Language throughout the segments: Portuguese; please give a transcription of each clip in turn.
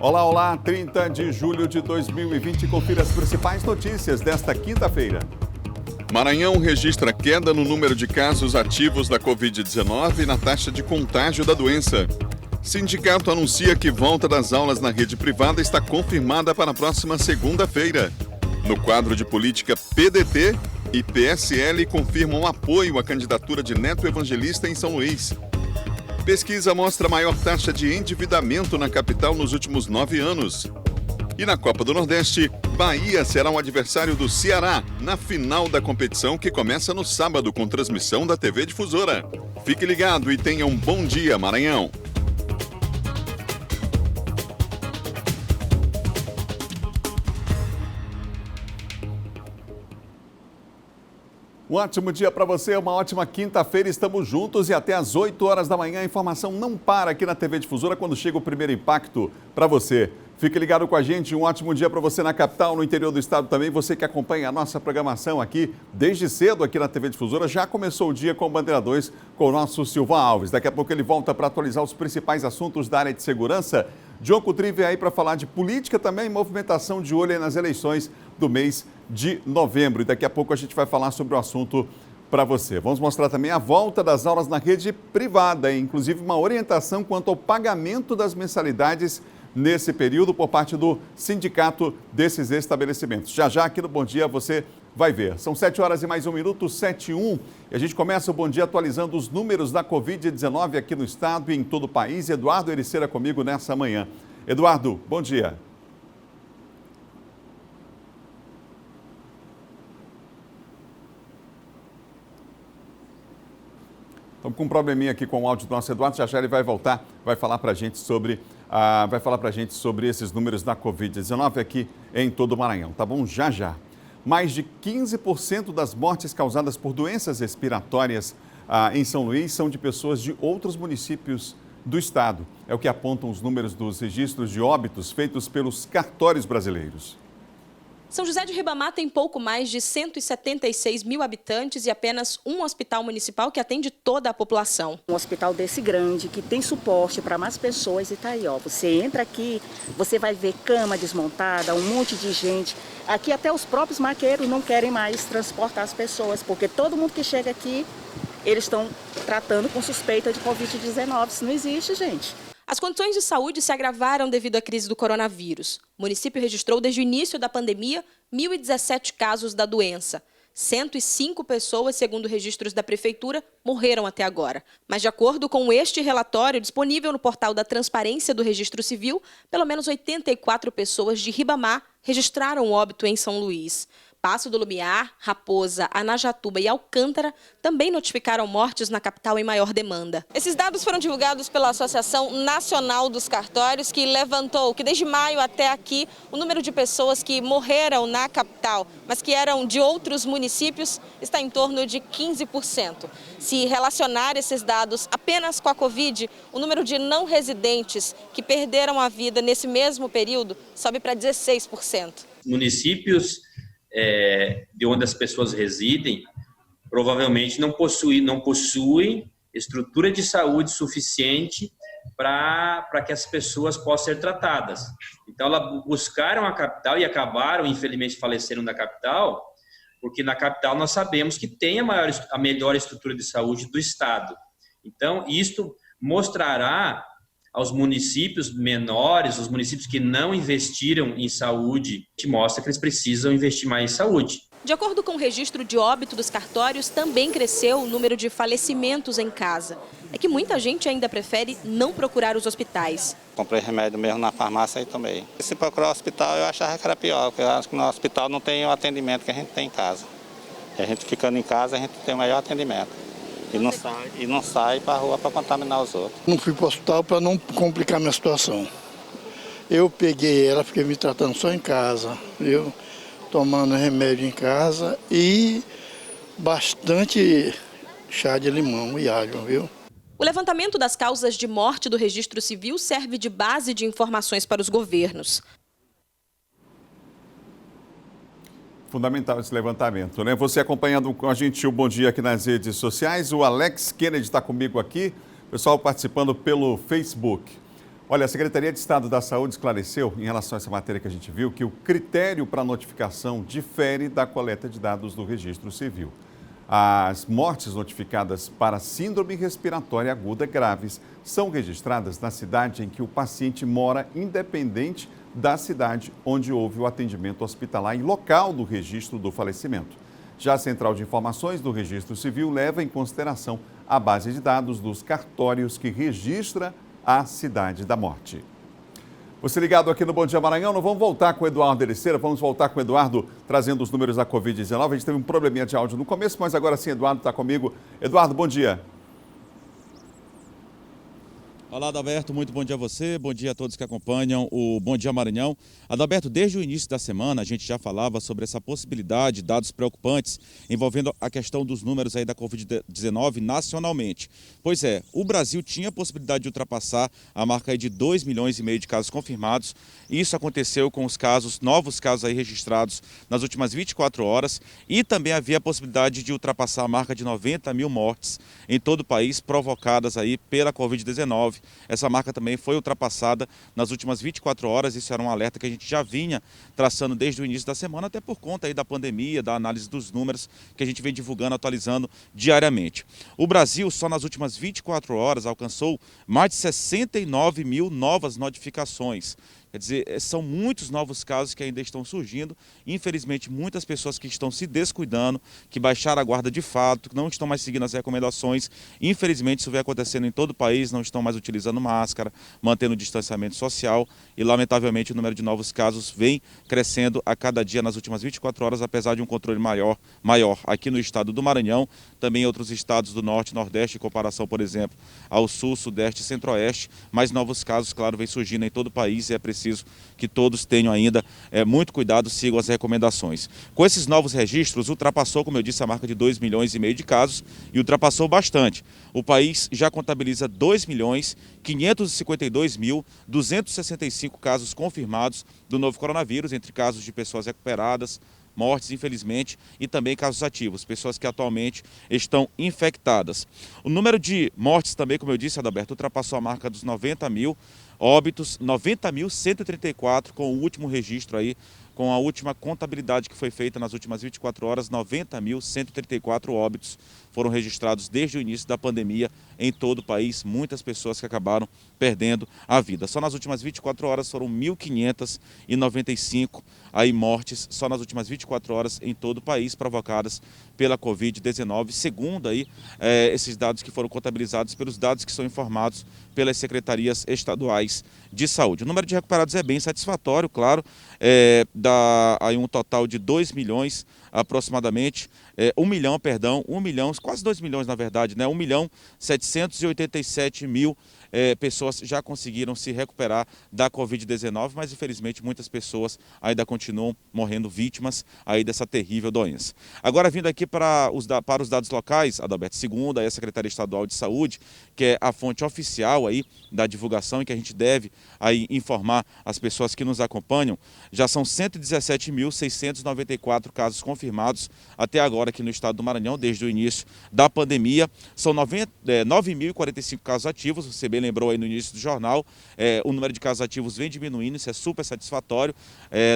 Olá, olá, 30 de julho de 2020, confira as principais notícias desta quinta-feira. Maranhão registra queda no número de casos ativos da Covid-19 e na taxa de contágio da doença. Sindicato anuncia que volta das aulas na rede privada está confirmada para a próxima segunda-feira. No quadro de política, PDT e PSL confirmam apoio à candidatura de Neto Evangelista em São Luís. Pesquisa mostra a maior taxa de endividamento na capital nos últimos 9 anos. E na Copa do Nordeste, Bahia será um adversário do Ceará na final da competição que começa no sábado com transmissão da TV Difusora. Fique ligado e tenha um bom dia, Maranhão. Um ótimo dia para você, uma ótima quinta-feira, estamos juntos e até às 8 horas da manhã a informação não para aqui na TV Difusora quando chega o primeiro impacto para você. Fique ligado com a gente, um ótimo dia para você na capital, no interior do estado também. Você que acompanha a nossa programação aqui desde cedo aqui na TV Difusora, já começou o dia com o Bandeira 2 com o nosso Silvan Alves. Daqui a pouco ele volta para atualizar os principais assuntos da área de segurança. John Coutrinho aí para falar de política também, movimentação de olho aí nas eleições do mês de novembro. E daqui a pouco a gente vai falar sobre o assunto para você. Vamos mostrar também a volta das aulas na rede privada, inclusive uma orientação quanto ao pagamento das mensalidades nesse período por parte do sindicato desses estabelecimentos. Já já aqui no Bom Dia você vai ver. São 7 horas e mais 1 minuto, 7:01. E a gente começa o Bom Dia atualizando os números da Covid-19 aqui no estado e em todo o país. Eduardo Ericeira comigo nessa manhã. Eduardo, bom dia. Estamos com um probleminha aqui com o áudio do nosso Eduardo. Já ele vai voltar, vai falar para a gente sobre esses números da Covid-19 aqui em todo o Maranhão, tá bom? Já. Mais de 15% das mortes causadas por doenças respiratórias em São Luís são de pessoas de outros municípios do estado. É o que apontam os números dos registros de óbitos feitos pelos cartórios brasileiros. São José de Ribamar tem pouco mais de 176 mil habitantes e apenas um hospital municipal que atende toda a população. Um hospital desse grande, que tem suporte para mais pessoas e tá aí, ó. Você entra aqui, você vai ver cama desmontada, um monte de gente. Aqui até os próprios maqueiros não querem mais transportar as pessoas, porque todo mundo que chega aqui, eles estão tratando com suspeita de Covid-19. Isso não existe, gente. As condições de saúde se agravaram devido à crise do coronavírus. O município registrou desde o início da pandemia 1.017 casos da doença. 105 pessoas, segundo registros da prefeitura, morreram até agora. Mas de acordo com este relatório disponível no portal da Transparência do Registro Civil, pelo menos 84 pessoas de Ribamar registraram óbito em São Luís. Passo do Lumiar, Raposa, Anajatuba e Alcântara também notificaram mortes na capital em maior demanda. Esses dados foram divulgados pela Associação Nacional dos Cartórios, que levantou que desde maio até aqui o número de pessoas que morreram na capital, mas que eram de outros municípios, está em torno de 15%. Se relacionar esses dados apenas com a Covid, o número de não residentes que perderam a vida nesse mesmo período sobe para 16%. Municípios de onde as pessoas residem, provavelmente não possuem estrutura de saúde suficiente para que as pessoas possam ser tratadas. Então, elas buscaram a capital e acabaram, infelizmente, faleceram na capital, porque na capital nós sabemos que tem a melhor estrutura de saúde do estado. Então, isto mostrará aos municípios menores, os municípios que não investiram em saúde, que mostra que eles precisam investir mais em saúde. De acordo com o registro de óbito dos cartórios, também cresceu o número de falecimentos em casa. É que muita gente ainda prefere não procurar os hospitais. Comprei remédio mesmo na farmácia e tomei. Se procurar o hospital, eu achava que era pior, porque eu acho que no hospital não tem o atendimento que a gente tem em casa. E a gente ficando em casa, a gente tem o melhor atendimento. E não sai para a rua para contaminar os outros. Não fui para o hospital para não complicar minha situação. Eu peguei ela, fiquei me tratando só em casa, viu? Tomando remédio em casa e bastante chá de limão e alho, viu? O levantamento das causas de morte do Registro Civil serve de base de informações para os governos. Fundamental esse levantamento, né? Você acompanhando com a gente o Bom Dia aqui nas redes sociais. O Alex Kennedy está comigo aqui, pessoal participando pelo Facebook. Olha, a Secretaria de Estado da Saúde esclareceu, em relação a essa matéria que a gente viu, que o critério para notificação difere da coleta de dados do Registro Civil. As mortes notificadas para síndrome respiratória aguda graves são registradas na cidade em que o paciente mora, independente da cidade onde houve o atendimento hospitalar e local do registro do falecimento. Já a Central de Informações do Registro Civil leva em consideração a base de dados dos cartórios que registra a cidade da morte. Você ligado aqui no Bom Dia Maranhão, não vamos voltar com o Eduardo Ericeira, vamos voltar com o Eduardo trazendo os números da Covid-19. A gente teve um probleminha de áudio no começo, mas agora sim, Eduardo está comigo. Eduardo, bom dia. Olá, Adalberto, muito bom dia a você, bom dia a todos que acompanham o Bom Dia Maranhão. Adalberto, desde o início da semana a gente já falava sobre essa possibilidade, dados preocupantes, envolvendo a questão dos números aí da Covid-19 nacionalmente. Pois é, o Brasil tinha a possibilidade de ultrapassar a marca aí de 2,5 milhões de casos confirmados. Isso aconteceu com os novos casos aí registrados nas últimas 24 horas e também havia a possibilidade de ultrapassar a marca de 90 mil mortes em todo o país provocadas aí pela Covid-19. Essa marca também foi ultrapassada nas últimas 24 horas, isso era um alerta que a gente já vinha traçando desde o início da semana, até por conta aí da pandemia, da análise dos números que a gente vem divulgando, atualizando diariamente. O Brasil, só nas últimas 24 horas, alcançou mais de 69 mil novas notificações. Quer dizer, são muitos novos casos que ainda estão surgindo. Infelizmente, muitas pessoas que estão se descuidando, que baixaram a guarda de fato, que não estão mais seguindo as recomendações. Infelizmente, isso vem acontecendo em todo o país, não estão mais utilizando máscara, mantendo o distanciamento social. E, lamentavelmente, o número de novos casos vem crescendo a cada dia nas últimas 24 horas, apesar de um controle maior aqui no estado do Maranhão, também em outros estados do Norte e Nordeste, em comparação, por exemplo, ao Sul, Sudeste e Centro-Oeste. Mas novos casos, claro, vem surgindo em todo o país e é preciso que todos tenham ainda muito cuidado, sigam as recomendações. Com esses novos registros, ultrapassou, como eu disse, a marca de 2,5 milhões de casos e ultrapassou bastante. O país já contabiliza 2.552.265 casos confirmados do novo coronavírus, entre casos de pessoas recuperadas, mortes, infelizmente, e também casos ativos, pessoas que atualmente estão infectadas. O número de mortes também, como eu disse, Adalberto, ultrapassou a marca dos 90 mil óbitos, 90.134 com o último registro aí, com a última contabilidade que foi feita nas últimas 24 horas, 90.134 óbitos foram registrados desde o início da pandemia em todo o país, muitas pessoas que acabaram perdendo a vida. Só nas últimas 24 horas foram 1.595 aí mortes, só nas últimas 24 horas em todo o país, provocadas pela Covid-19, segundo aí esses dados que foram contabilizados pelos dados que são informados pelas secretarias estaduais de saúde. O número de recuperados é bem satisfatório, claro, dá aí um total de 2 milhões aproximadamente, 1 milhão, quase 2 milhões na verdade, né? 1.787.000 pessoas já conseguiram se recuperar da Covid-19, mas infelizmente muitas pessoas ainda continuam morrendo vítimas aí dessa terrível doença. Agora vindo aqui para os dados locais, Adalberto, segundo a Secretaria Estadual de Saúde, que é a fonte oficial aí da divulgação e que a gente deve aí informar as pessoas que nos acompanham, já são 117.694 casos confirmados até agora aqui no estado do Maranhão, desde o início da pandemia. São 9.045 casos ativos, você bem lembrou aí no início do jornal, o número de casos ativos vem diminuindo, isso é super satisfatório.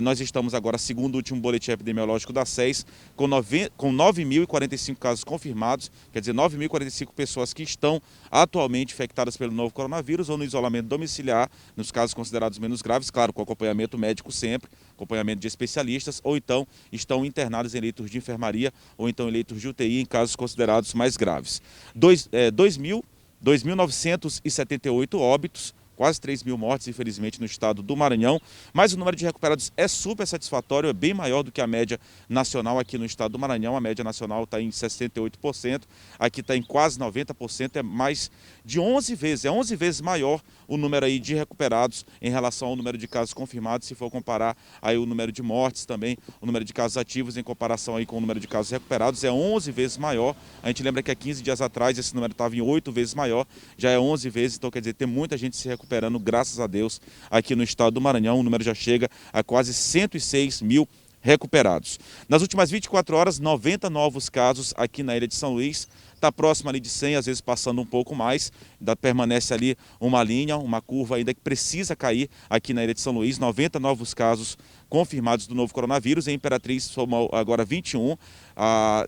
Nós estamos agora, segundo o último boletim epidemiológico da SES, com 9.045 casos confirmados, quer dizer, 9.045 pessoas que estão atualmente infectadas pelo novo coronavírus ou no isolamento domiciliar, nos casos considerados menos graves, claro, com acompanhamento médico sempre, acompanhamento de especialistas, ou então estão internados em leitos de enfermaria ou então em leitos de UTI em casos considerados mais graves. 2.978 óbitos, quase 3 mil mortes, infelizmente, no estado do Maranhão, mas o número de recuperados é super satisfatório, é bem maior do que a média nacional aqui no estado do Maranhão. A média nacional está em 68%, aqui está em quase 90%, é mais de 11 vezes, é 11 vezes maior o número aí de recuperados em relação ao número de casos confirmados, se for comparar aí o número de mortes também, o número de casos ativos em comparação aí com o número de casos recuperados, é 11 vezes maior. A gente lembra que há 15 dias atrás esse número estava em 8 vezes maior, já é 11 vezes, então quer dizer, tem muita gente se recuperando, graças a Deus, aqui no estado do Maranhão. O número já chega a quase 106 mil recuperados. Nas últimas 24 horas, 90 novos casos aqui na Ilha de São Luís, está próximo ali de 100, às vezes passando um pouco mais, ainda permanece ali uma linha, uma curva ainda que precisa cair aqui na Ilha de São Luís, 90 novos casos confirmados do novo coronavírus, em Imperatriz somou agora 21,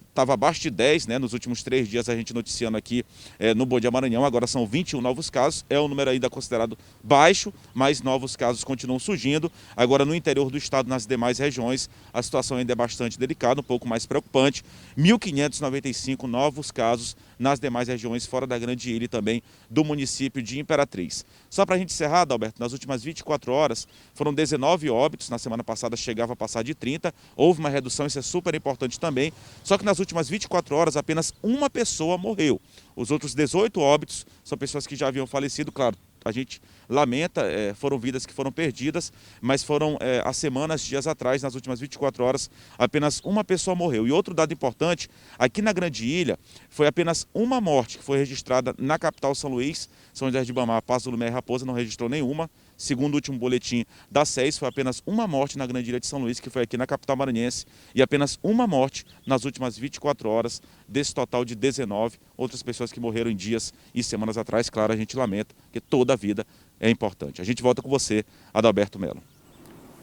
estava abaixo de 10, né, nos últimos 3 dias a gente noticiando aqui no Bom Dia Maranhão, agora são 21 novos casos, é um número ainda considerado baixo, mas novos casos continuam surgindo. Agora no interior do estado, nas demais regiões, a situação ainda é bastante delicada, um pouco mais preocupante, 1.595 novos casos nas demais regiões fora da Grande Ilha e também do município de Imperatriz. Só para a gente encerrar, Adalberto, nas últimas 24 horas foram 19 óbitos, na semana passada chegava a passar de 30, houve uma redução, isso é super importante também, só que nas últimas 24 horas apenas uma pessoa morreu. Os outros 18 óbitos são pessoas que já haviam falecido, claro. A gente lamenta, foram vidas que foram perdidas, mas foram há semanas, dias atrás, nas últimas 24 horas, apenas uma pessoa morreu. E outro dado importante, aqui na Grande Ilha, foi apenas uma morte que foi registrada na capital São Luís, São José de Ribamar, Passo do Lumiar e Raposa, não registrou nenhuma. Segundo o último boletim da SES, foi apenas uma morte na Grande Ilha de São Luís, que foi aqui na capital maranhense, e apenas uma morte nas últimas 24 horas, desse total de 19 outras pessoas que morreram em dias e semanas atrás. Claro, a gente lamenta, porque toda a vida é importante. A gente volta com você, Adalberto Melo.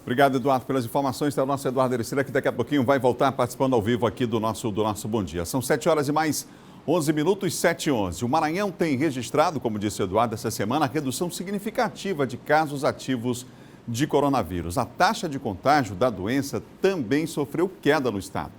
Obrigado, Eduardo, pelas informações. É o nosso Eduardo Ercília, que daqui a pouquinho vai voltar participando ao vivo aqui do nosso Bom Dia. São 7 horas e mais 11 minutos, 7h11. O Maranhão tem registrado, como disse o Eduardo, essa semana, a redução significativa de casos ativos de coronavírus. A taxa de contágio da doença também sofreu queda no estado.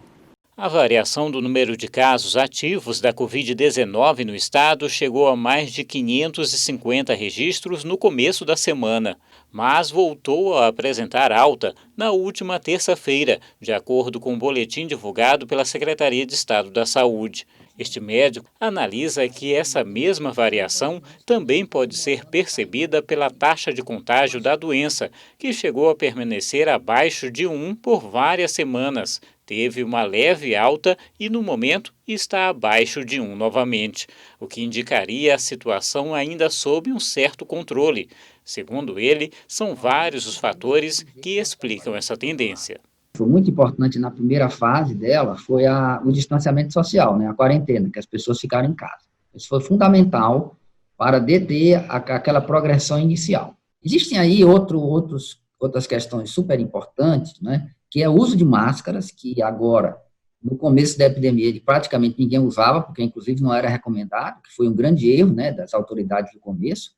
A variação do número de casos ativos da Covid-19 no estado chegou a mais de 550 registros no começo da semana, mas voltou a apresentar alta na última terça-feira, de acordo com o boletim divulgado pela Secretaria de Estado da Saúde. Este médico analisa que essa mesma variação também pode ser percebida pela taxa de contágio da doença, que chegou a permanecer abaixo de 1 por várias semanas. Teve uma leve alta e, no momento, está abaixo de 1 novamente, o que indicaria a situação ainda sob um certo controle. Segundo ele, são vários os fatores que explicam essa tendência. Foi muito importante na primeira fase dela, foi o distanciamento social, né, a quarentena, que as pessoas ficaram em casa. Isso foi fundamental para deter aquela progressão inicial. Existem aí outras questões super importantes, né, que é o uso de máscaras, que agora, no começo da epidemia, praticamente ninguém usava, porque inclusive não era recomendado, que foi um grande erro, né, das autoridades do começo,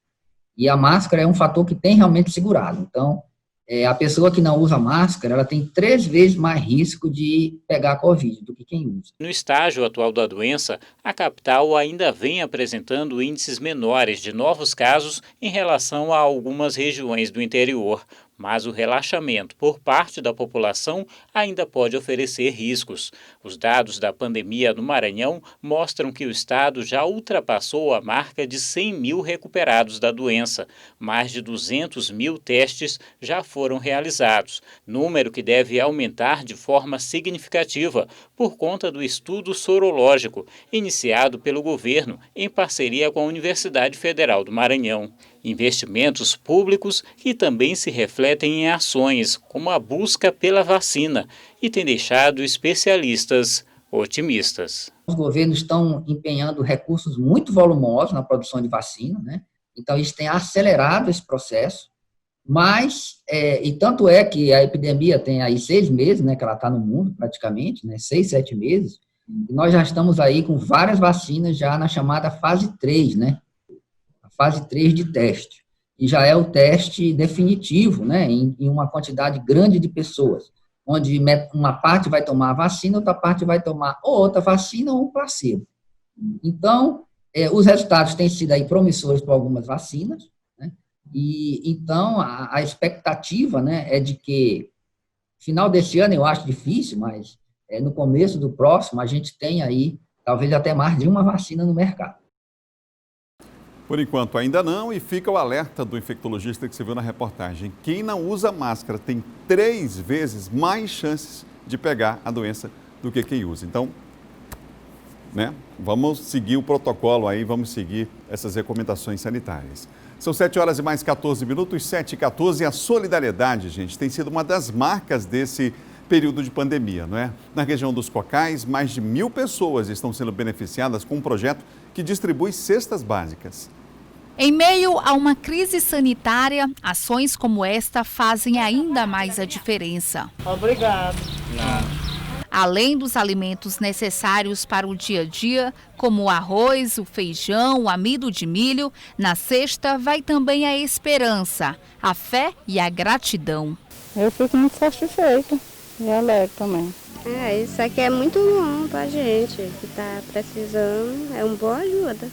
e a máscara é um fator que tem realmente segurado. Então, a pessoa que não usa máscara, ela tem 3 vezes mais risco de pegar a Covid do que quem usa. No estágio atual da doença, a capital ainda vem apresentando índices menores de novos casos em relação a algumas regiões do interior, mas o relaxamento por parte da população ainda pode oferecer riscos. Os dados da pandemia no Maranhão mostram que o estado já ultrapassou a marca de 100 mil recuperados da doença. Mais de 200 mil testes já foram realizados, número que deve aumentar de forma significativa por conta do estudo sorológico iniciado pelo governo em parceria com a Universidade Federal do Maranhão. Investimentos públicos que também se refletem em ações, como a busca pela vacina, e tem deixado especialistas otimistas. Os governos estão empenhando recursos muito volumosos na produção de vacina, né? Então isso tem acelerado esse processo, mas, e tanto é que a epidemia tem aí 6 meses, né, que ela está no mundo praticamente, né, 6, 7 meses, e nós já estamos aí com várias vacinas já na chamada fase 3, né? Fase 3 de teste, e já é o teste definitivo, né, em uma quantidade grande de pessoas, onde uma parte vai tomar a vacina, outra parte vai tomar ou outra vacina ou um placebo. Então, os resultados têm sido aí promissores para algumas vacinas, né, e então a expectativa, né, é de que, final desse ano eu acho difícil, mas no começo do próximo a gente tem aí talvez até mais de uma vacina no mercado. Por enquanto ainda não, e fica o alerta do infectologista que você viu na reportagem. Quem não usa máscara tem 3 vezes mais chances de pegar a doença do que quem usa. Então, né, vamos seguir o protocolo aí, vamos seguir essas recomendações sanitárias. São 7 horas e mais 14 minutos, 7h14. A solidariedade, gente, tem sido uma das marcas desse período de pandemia, não é? Na região dos Cocais, mais de 1.000 pessoas estão sendo beneficiadas com um projeto que distribui cestas básicas. Em meio a uma crise sanitária, ações como esta fazem ainda mais a diferença. Obrigado. Além dos alimentos necessários para o dia a dia, como o arroz, o feijão, o amido de milho, na cesta vai também a esperança, a fé e a gratidão. Eu fico muito satisfeita e alegre também. Isso aqui é muito bom para a gente que está precisando, é uma boa ajuda.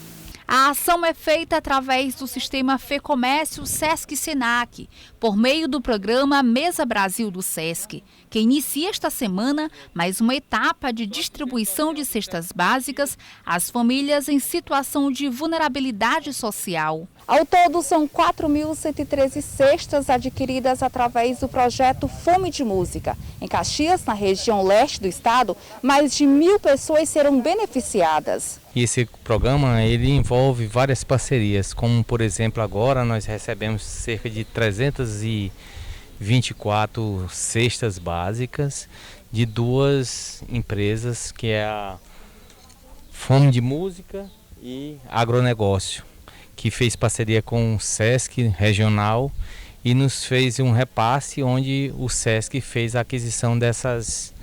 A ação é feita através do sistema FEComércio Sesc-Senac, por meio do programa Mesa Brasil do Sesc, que inicia esta semana mais uma etapa de distribuição de cestas básicas às famílias em situação de vulnerabilidade social. Ao todo, são 4.113 cestas adquiridas através do projeto Fome de Música. Em Caxias, na região leste do estado, mais de 1.000 pessoas serão beneficiadas. E esse programa ele envolve várias parcerias, como por exemplo agora nós recebemos cerca de 324 cestas básicas de duas empresas, que é a Fome de Música e Agronegócio, que fez parceria com o Sesc Regional e nos fez um repasse onde o Sesc fez a aquisição dessas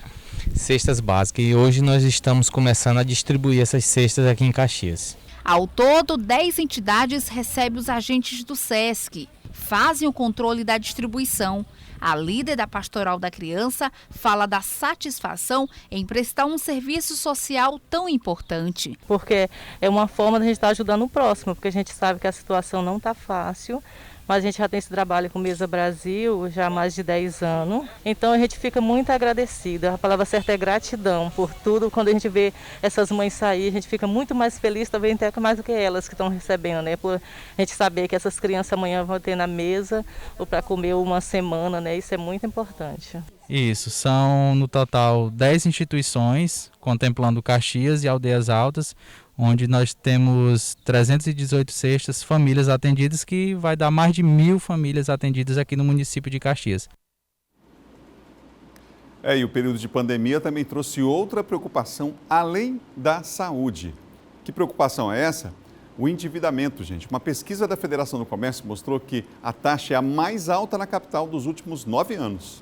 cestas básicas. E hoje nós estamos começando a distribuir essas cestas aqui em Caxias. Ao todo, 10 entidades recebem os agentes do Sesc, fazem o controle da distribuição. A líder da Pastoral da Criança fala da satisfação em prestar um serviço social tão importante. Porque é uma forma de a gente estar ajudando o próximo, porque a gente sabe que a situação não está fácil, mas a gente já tem esse trabalho com Mesa Brasil já há mais de 10 anos. Então a gente fica muito agradecida. A palavra certa é gratidão por tudo. Quando a gente vê essas mães sair, a gente fica muito mais feliz também, até mais do que elas que estão recebendo, né? Por a gente saber que essas crianças amanhã vão ter na mesa ou para comer uma semana, né? Isso é muito importante. Isso, são no total 10 instituições, contemplando Caxias e Aldeias Altas, onde nós temos 318 cestas, famílias atendidas, que vai dar mais de 1.000 famílias atendidas aqui no município de Caxias. E o período de pandemia também trouxe outra preocupação além da saúde. Que preocupação é essa? O endividamento, gente. Uma pesquisa da Federação do Comércio mostrou que a taxa é a mais alta na capital dos últimos 9 anos.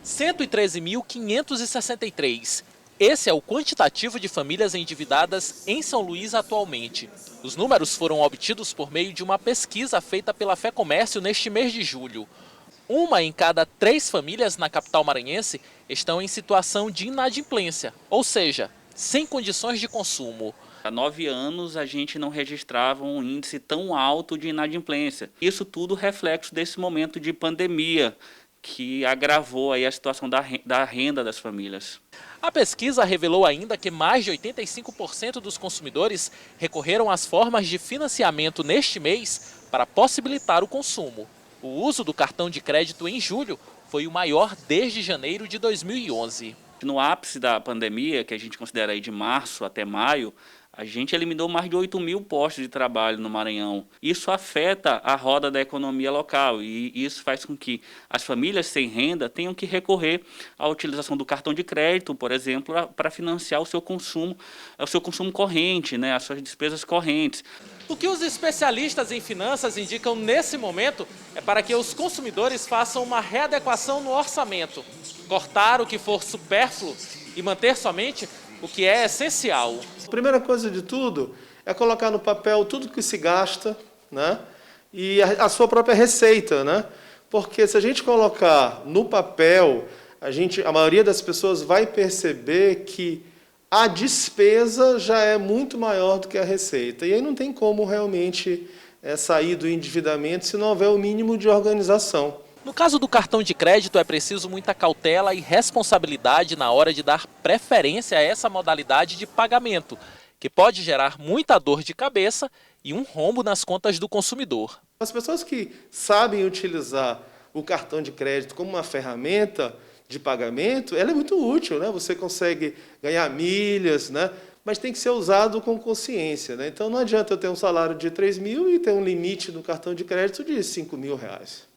113.563. Esse é o quantitativo de famílias endividadas em São Luís atualmente. Os números foram obtidos por meio de uma pesquisa feita pela FEComércio neste mês de julho. 1 em cada 3 famílias na capital maranhense estão em situação de inadimplência, ou seja, sem condições de consumo. Há 9 anos a gente não registrava um índice tão alto de inadimplência. Isso tudo reflexo desse momento de pandemia, que agravou aí a situação da renda das famílias. A pesquisa revelou ainda que mais de 85% dos consumidores recorreram às formas de financiamento neste mês para possibilitar o consumo. O uso do cartão de crédito em julho foi o maior desde janeiro de 2011. No ápice da pandemia, que a gente considera aí de março até maio, a gente eliminou mais de 8.000 postos de trabalho no Maranhão. Isso afeta a roda da economia local e isso faz com que as famílias sem renda tenham que recorrer à utilização do cartão de crédito, por exemplo, para financiar o seu consumo corrente, né, as suas despesas correntes. O que os especialistas em finanças indicam nesse momento é para que os consumidores façam uma readequação no orçamento, cortar o que for supérfluo e manter somente o que é essencial. A primeira coisa de tudo é colocar no papel tudo que se gasta, né? E a sua própria receita, né? Porque se a gente colocar no papel, a maioria das pessoas vai perceber que a despesa já é muito maior do que a receita. E aí não tem como realmente sair do endividamento se não houver o mínimo de organização. No caso do cartão de crédito, é preciso muita cautela e responsabilidade na hora de dar preferência a essa modalidade de pagamento, que pode gerar muita dor de cabeça e um rombo nas contas do consumidor. As pessoas que sabem utilizar o cartão de crédito como uma ferramenta de pagamento, ela é muito útil, né? Você consegue ganhar milhas, né? Mas tem que ser usado com consciência, né? Então não adianta eu ter um salário de 3.000 e ter um limite no cartão de crédito de R$5.000.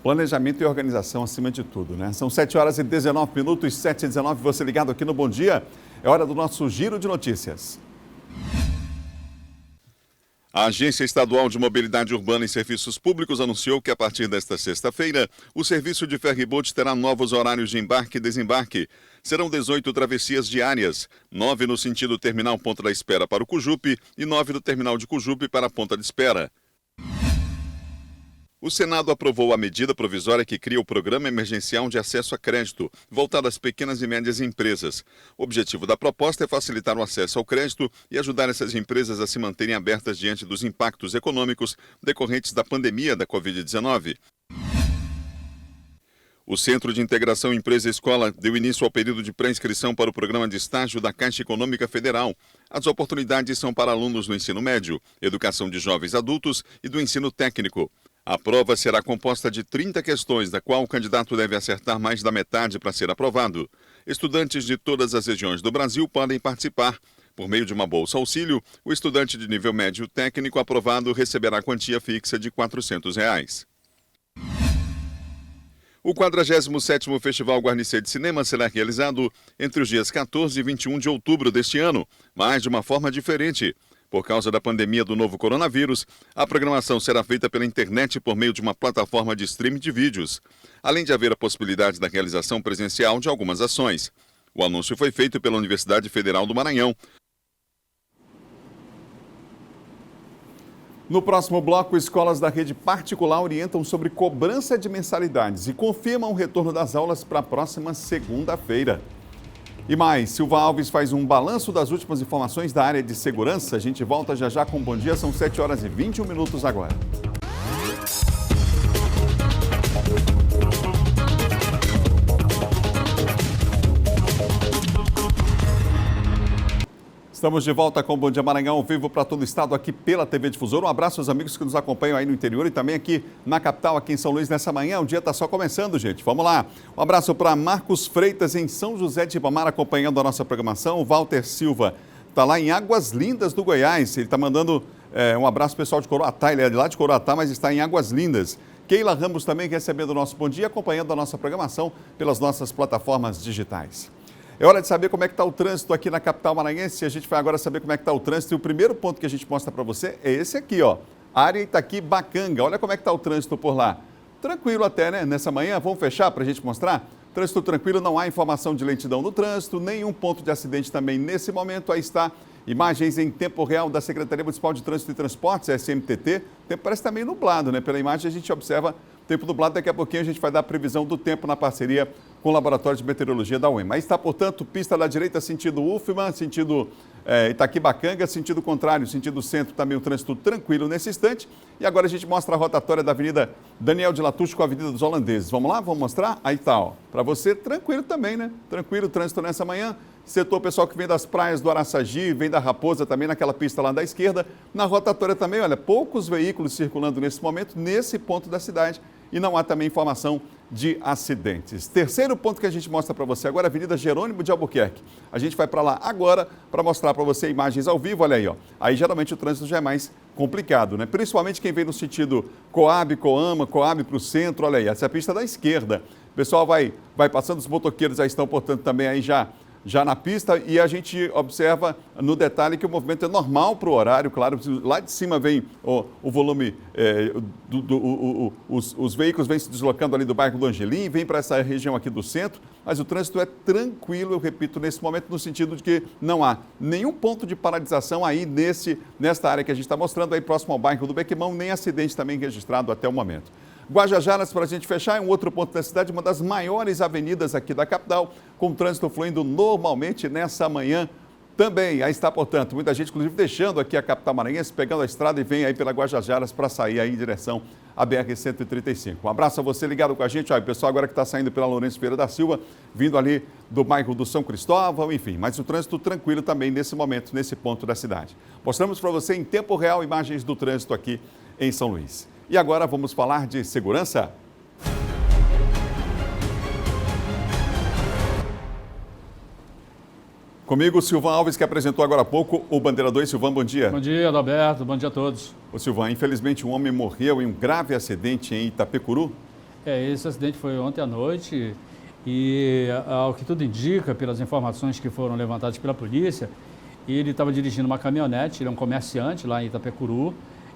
Planejamento e organização acima de tudo, né? São 7h19, 7h19, você ligado aqui no Bom Dia. É hora do nosso giro de notícias. A Agência Estadual de Mobilidade Urbana e Serviços Públicos anunciou que a partir desta sexta-feira, o serviço de ferry-boat terá novos horários de embarque e desembarque. Serão 18 travessias diárias, 9 no sentido terminal Ponta da Espera para o Cujupe e 9 do terminal de Cujupe para a Ponta de Espera. O Senado aprovou a medida provisória que cria o Programa Emergencial de Acesso a Crédito, voltado às pequenas e médias empresas. O objetivo da proposta é facilitar o acesso ao crédito e ajudar essas empresas a se manterem abertas diante dos impactos econômicos decorrentes da pandemia da Covid-19. O Centro de Integração Empresa-Escola deu início ao período de pré-inscrição para o programa de estágio da Caixa Econômica Federal. As oportunidades são para alunos do ensino médio, educação de jovens adultos e do ensino técnico. A prova será composta de 30 questões, da qual o candidato deve acertar mais da metade para ser aprovado. Estudantes de todas as regiões do Brasil podem participar. Por meio de uma bolsa auxílio, o estudante de nível médio técnico aprovado receberá quantia fixa de R$ 400. O 47º Festival Guarnicê de Cinema será realizado entre os dias 14 e 21 de outubro deste ano, mas de uma forma diferente. Por causa da pandemia do novo coronavírus, a programação será feita pela internet por meio de uma plataforma de streaming de vídeos, além de haver a possibilidade da realização presencial de algumas ações. O anúncio foi feito pela Universidade Federal do Maranhão. No próximo bloco, escolas da rede particular orientam sobre cobrança de mensalidades e confirmam o retorno das aulas para a próxima segunda-feira. E mais, Silva Alves faz um balanço das últimas informações da área de segurança. A gente volta já já com um Bom Dia, são 7h21 agora. Estamos de volta com o Bom Dia Maranhão, ao vivo para todo o estado, aqui pela TV Difusora. Um abraço aos amigos que nos acompanham aí no interior e também aqui na capital, aqui em São Luís, nessa manhã. O dia está só começando, gente. Vamos lá. Um abraço para Marcos Freitas, em São José de Ribamar, acompanhando a nossa programação. O Walter Silva está lá em Águas Lindas do Goiás. Ele está mandando um abraço pro pessoal de Coroatá. Ele é de lá de Coroatá, mas está em Águas Lindas. Keila Ramos também recebendo o nosso Bom Dia, acompanhando a nossa programação pelas nossas plataformas digitais. É hora de saber como é que está o trânsito aqui na capital maranhense. A gente vai agora saber como é que está o trânsito. E o primeiro ponto que a gente mostra para você é esse aqui, ó. Área Itaqui-Bacanga. Olha como é que está o trânsito por lá. Tranquilo até, né? Nessa manhã, vamos fechar para a gente mostrar? Trânsito tranquilo, não há informação de lentidão no trânsito, nenhum ponto de acidente também nesse momento. Aí está imagens em tempo real da Secretaria Municipal de Trânsito e Transportes, SMTT. O tempo parece estar meio nublado, né? Pela imagem a gente observa tempo nublado. Daqui a pouquinho a gente vai dar a previsão do tempo na parceria com o Laboratório de Meteorologia da UEM. Mas está, portanto, pista da direita, sentido UFMA, sentido Itaqui-Bacanga, sentido contrário, sentido centro, também o trânsito tranquilo nesse instante. E agora a gente mostra a rotatória da Avenida Daniel de Latouche com a Avenida dos Holandeses. Vamos lá? Vamos mostrar? Aí tá, ó. Para você, tranquilo também, né? Tranquilo o trânsito nessa manhã. Setor pessoal que vem das praias do Araçagi, vem da Raposa também, naquela pista lá da esquerda. Na rotatória também, olha, poucos veículos circulando nesse momento, nesse ponto da cidade. E não há também informação de acidentes. Terceiro ponto que a gente mostra para você agora, Avenida Jerônimo de Albuquerque. A gente vai para lá agora para mostrar para você imagens ao vivo, olha aí, ó. Aí geralmente o trânsito já é mais complicado, né? Principalmente quem vem no sentido Coab, Coama, Coab para o centro, olha aí, essa é a pista da esquerda. O pessoal vai passando, os motoqueiros já estão, portanto, também aí já na pista, e a gente observa no detalhe que o movimento é normal para o horário, claro, lá de cima vem o volume, os veículos vêm se deslocando ali do bairro do Angelim, vem para essa região aqui do centro, mas o trânsito é tranquilo, eu repito, nesse momento, no sentido de que não há nenhum ponto de paralisação aí nesta área que a gente está mostrando, aí próximo ao bairro do Bequimão, nem acidente também registrado até o momento. Guajajaras, para a gente fechar, é um outro ponto da cidade, uma das maiores avenidas aqui da capital, com o trânsito fluindo normalmente nessa manhã também. Aí está, portanto, muita gente, inclusive, deixando aqui a capital maranhense, pegando a estrada e vem aí pela Guajajaras para sair aí em direção à BR-135. Um abraço a você ligado com a gente, o pessoal agora que está saindo pela Lourenço Ferreira da Silva, vindo ali do bairro do São Cristóvão, enfim, mas o trânsito tranquilo também nesse momento, nesse ponto da cidade. Mostramos para você em tempo real imagens do trânsito aqui em São Luís. E agora vamos falar de segurança. Comigo, o Silvan Alves, que apresentou agora há pouco o Bandeira 2. Silvan, bom dia. Bom dia, Adalberto. Bom dia a todos. Ô Silvan, infelizmente um homem morreu em um grave acidente em Itapecuru. Esse acidente foi ontem à noite e, ao que tudo indica, pelas informações que foram levantadas pela polícia, ele estava dirigindo uma caminhonete, ele é um comerciante lá em Itapecuru,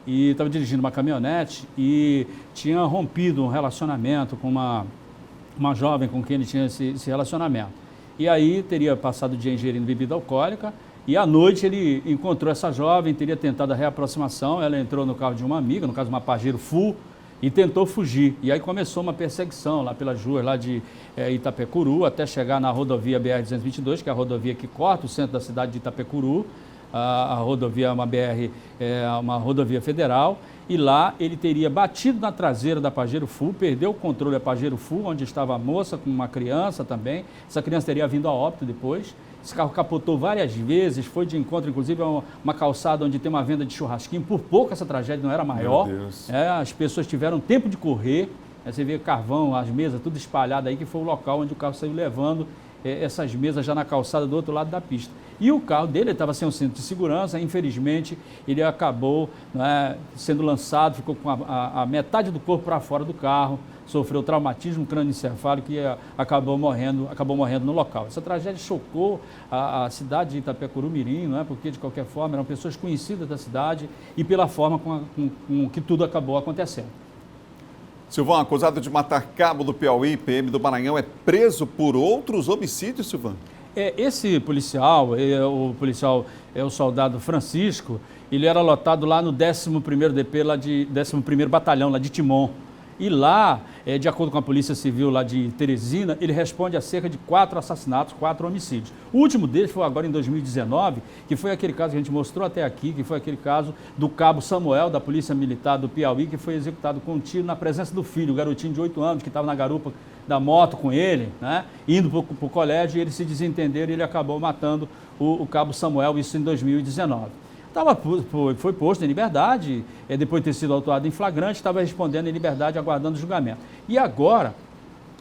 e estava dirigindo uma caminhonete e tinha rompido um relacionamento com uma jovem com quem ele tinha esse relacionamento. E aí teria passado o dia ingerindo bebida alcoólica e à noite ele encontrou essa jovem, teria tentado a reaproximação, ela entrou no carro de uma amiga, no caso uma Pajero Full, e tentou fugir. E aí começou uma perseguição lá pelas ruas lá de Itapecuru, até chegar na rodovia BR-222, que é a rodovia que corta o centro da cidade de Itapecuru. A rodovia é uma BR, uma rodovia federal, e lá ele teria batido na traseira da Pajero Full, perdeu o controle da Pajero Full, onde estava a moça com uma criança também. Essa criança teria vindo a óbito depois. Esse carro capotou várias vezes, foi de encontro, inclusive, a uma calçada onde tem uma venda de churrasquinho. Por pouco essa tragédia não era maior. As pessoas tiveram tempo de correr. Você vê carvão, as mesas, tudo espalhado aí, que foi o local onde o carro saiu levando essas mesas já na calçada do outro lado da pista. E o carro dele estava sem um cinto de segurança, infelizmente ele acabou sendo lançado, ficou com a metade do corpo para fora do carro, sofreu traumatismo crânioencefálico e acabou morrendo no local. Essa tragédia chocou a cidade de Itapecuru Mirim, porque de qualquer forma eram pessoas conhecidas da cidade e pela forma com que tudo acabou acontecendo. Silvão, acusado de matar cabo do Piauí, PM do Maranhão, é preso por outros homicídios, Silvão? Esse policial, o soldado Francisco, ele era lotado lá no 11º DP, lá de 11º Batalhão, lá de Timon. E lá, de acordo com a Polícia Civil lá de Teresina, ele responde a cerca de 4 assassinatos, 4 homicídios. O último deles foi agora em 2019, que foi aquele caso que a gente mostrou até aqui, que foi aquele caso do cabo Samuel, da Polícia Militar do Piauí, que foi executado com um tiro na presença do filho, o garotinho de 8 anos, que estava na garupa da moto com ele, indo para o colégio, e eles se desentenderam e ele acabou matando o cabo Samuel, isso em 2019. Foi posto em liberdade, depois de ter sido autuado em flagrante, estava respondendo em liberdade, aguardando julgamento. E agora,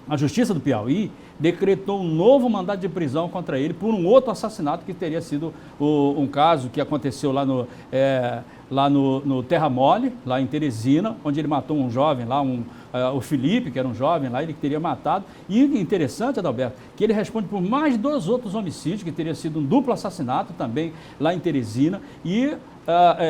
a Justiça do Piauí decretou um novo mandado de prisão contra ele por um outro assassinato que teria sido um caso que aconteceu lá no Terra Mole, lá em Teresina, onde ele matou um jovem lá, o Felipe, que era um jovem lá, ele teria matado. E interessante, Adalberto, que ele responde por mais 2 outros homicídios, que teria sido um duplo assassinato também lá em Teresina. E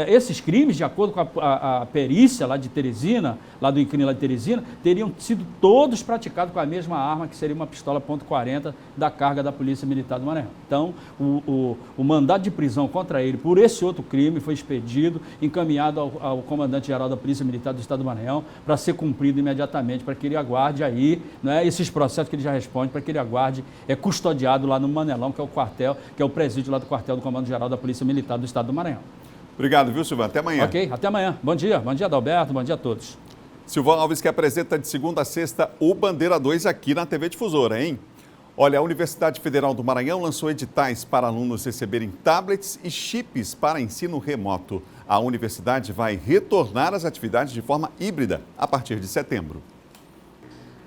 esses crimes, de acordo com a perícia lá de Teresina, lá do INCRIM lá de Teresina, teriam sido todos praticados com a mesma arma, que seria uma pistola .40 da carga da Polícia Militar do Maranhão. Então, o mandado de prisão contra ele por esse outro crime foi expedido, encaminhado ao comandante-geral da Polícia Militar do Estado do Maranhão para ser cumprido imediatamente, para que ele aguarde aí, esses processos que ele já responde, para que ele aguarde, custodiado lá no Manelão, que é o quartel, que é o presídio lá do quartel do Comando-Geral da Polícia Militar do Estado do Maranhão. Obrigado, viu, Silvão? Até amanhã. Ok, até amanhã. Bom dia, Adalberto, bom dia a todos. Silvão Alves, que apresenta de segunda a sexta o Bandeira 2 aqui na TV Difusora, hein? Olha, a Universidade Federal do Maranhão lançou editais para alunos receberem tablets e chips para ensino remoto. A universidade vai retornar às atividades de forma híbrida a partir de setembro.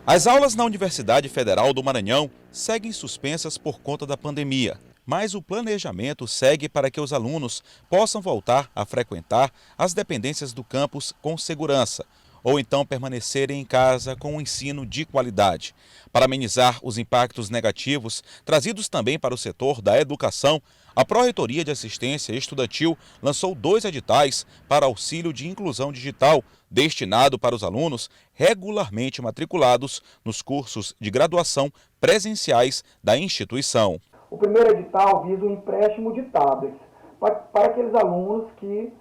As aulas na Universidade Federal do Maranhão seguem suspensas por conta da pandemia. Mas o planejamento segue para que os alunos possam voltar a frequentar as dependências do campus com segurança, ou então permanecerem em casa com um ensino de qualidade. Para amenizar os impactos negativos trazidos também para o setor da educação, a Pró-Reitoria de Assistência Estudantil lançou 2 editais para auxílio de inclusão digital, destinado para os alunos regularmente matriculados nos cursos de graduação presenciais da instituição. O primeiro edital visa o empréstimo de tablets para aqueles alunos que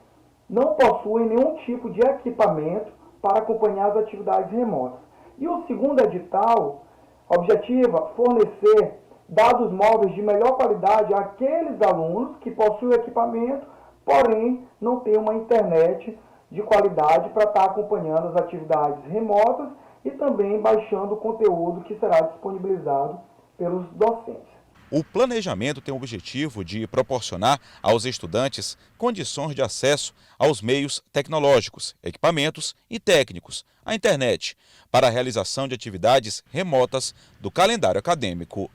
não possuem nenhum tipo de equipamento para acompanhar as atividades remotas. E o segundo edital objetiva fornecer dados móveis de melhor qualidade àqueles alunos que possuem equipamento, porém não têm uma internet de qualidade para estar acompanhando as atividades remotas e também baixando o conteúdo que será disponibilizado pelos docentes. O planejamento tem o objetivo de proporcionar aos estudantes condições de acesso aos meios tecnológicos, equipamentos e técnicos, à internet, para a realização de atividades remotas do calendário acadêmico.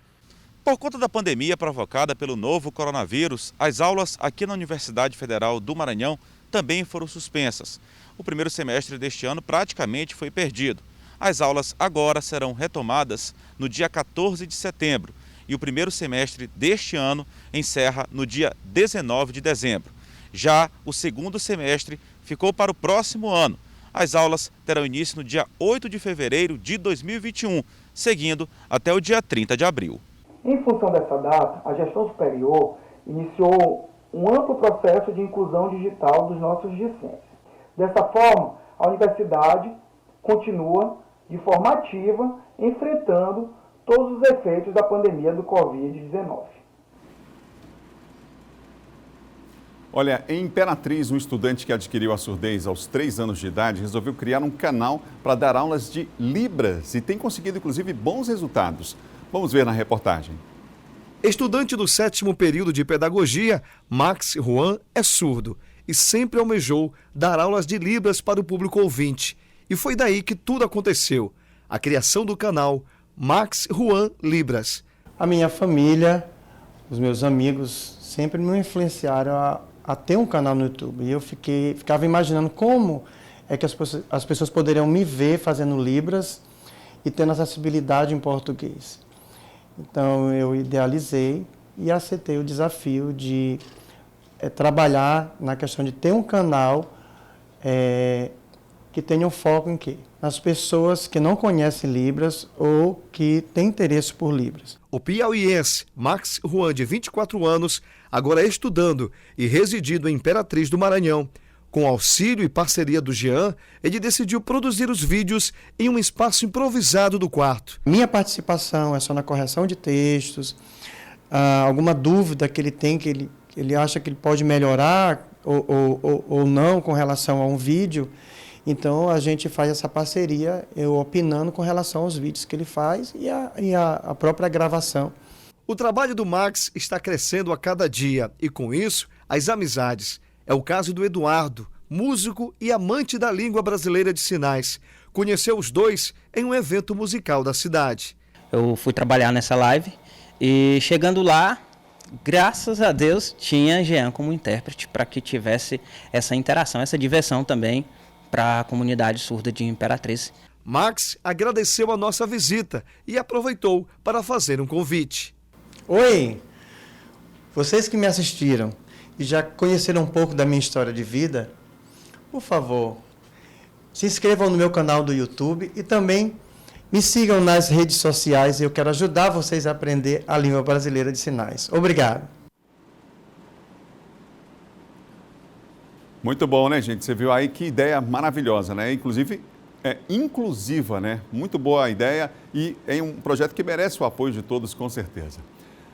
Por conta da pandemia provocada pelo novo coronavírus, as aulas aqui na Universidade Federal do Maranhão também foram suspensas. O primeiro semestre deste ano praticamente foi perdido. As aulas agora serão retomadas no dia 14 de setembro e o primeiro semestre deste ano encerra no dia 19 de dezembro. Já o segundo semestre ficou para o próximo ano. As aulas terão início no dia 8 de fevereiro de 2021, seguindo até o dia 30 de abril. Em função dessa data, a gestão superior iniciou um amplo processo de inclusão digital dos nossos discentes. Dessa forma, a universidade continua de forma ativa, enfrentando todos os efeitos da pandemia do Covid-19. Olha, em Imperatriz, um estudante que adquiriu a surdez aos 3 anos de idade resolveu criar um canal para dar aulas de Libras e tem conseguido, inclusive, bons resultados. Vamos ver na reportagem. Estudante do 7º período de pedagogia, Max Juan é surdo e sempre almejou dar aulas de Libras para o público ouvinte. E foi daí que tudo aconteceu, a criação do canal Max Juan Libras. A minha família, os meus amigos sempre me influenciaram a ter um canal no YouTube. E eu ficava imaginando como é que as pessoas poderiam me ver fazendo Libras e tendo acessibilidade em português. Então eu idealizei e aceitei o desafio de trabalhar na questão de ter um canal que tenha um foco em quê? Nas pessoas que não conhecem Libras ou que têm interesse por Libras. O piauiense Max Juan, de 24 anos, agora é estudando e residindo em Imperatriz do Maranhão. Com auxílio e parceria do Jean, ele decidiu produzir os vídeos em um espaço improvisado do quarto. Minha participação é só na correção de textos, alguma dúvida que ele tem, que ele acha que ele pode melhorar ou não com relação a um vídeo. Então a gente faz essa parceria, eu opinando com relação aos vídeos que ele faz e a própria gravação. O trabalho do Max está crescendo a cada dia e, com isso, as amizades. É o caso do Eduardo, músico e amante da língua brasileira de sinais. Conheceu os dois em um evento musical da cidade. Eu fui trabalhar nessa live e, chegando lá, graças a Deus, tinha Jean como intérprete para que tivesse essa interação, essa diversão também para a comunidade surda de Imperatriz. Max agradeceu a nossa visita e aproveitou para fazer um convite. Oi, vocês que me assistiram e já conheceram um pouco da minha história de vida, por favor, se inscrevam no meu canal do YouTube e também me sigam nas redes sociais. Eu quero ajudar vocês a aprender a língua brasileira de sinais. Obrigado. Muito bom, né, gente? Você viu aí que ideia maravilhosa, né? Inclusive, inclusiva, né? Muito boa a ideia e é um projeto que merece o apoio de todos, com certeza.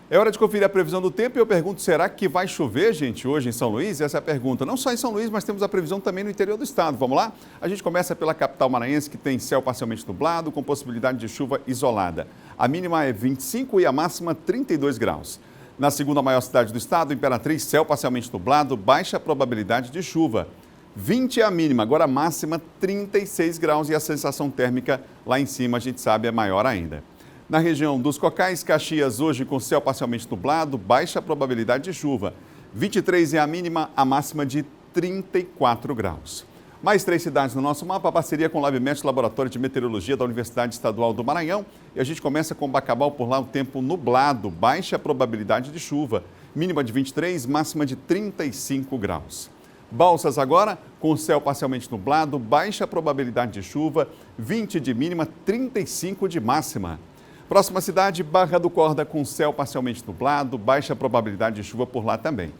É hora de conferir a previsão do tempo e eu pergunto, será que vai chover, gente, hoje em São Luís? Essa é a pergunta. Não só em São Luís, mas temos a previsão também no interior do estado. Vamos lá? A gente começa pela capital maranhense, que tem céu parcialmente nublado, com possibilidade de chuva isolada. A mínima é 25 e a máxima 32 graus. Na segunda maior cidade do estado, Imperatriz, céu parcialmente nublado, baixa probabilidade de chuva. 20 é a mínima, agora a máxima 36 graus e a sensação térmica lá em cima, a gente sabe, é maior ainda. Na região dos Cocais, Caxias, hoje com céu parcialmente nublado, baixa probabilidade de chuva. 23 é a mínima, a máxima de 34 graus. Mais 3 cidades no nosso mapa, a parceria com o LabMet, Laboratório de Meteorologia da Universidade Estadual do Maranhão. E a gente começa com Bacabal, por lá o tempo nublado, baixa probabilidade de chuva. Mínima de 23, máxima de 35 graus. Balsas agora, com céu parcialmente nublado, baixa probabilidade de chuva, 20 de mínima, 35 de máxima. Próxima cidade, Barra do Corda, com céu parcialmente nublado, baixa probabilidade de chuva por lá também.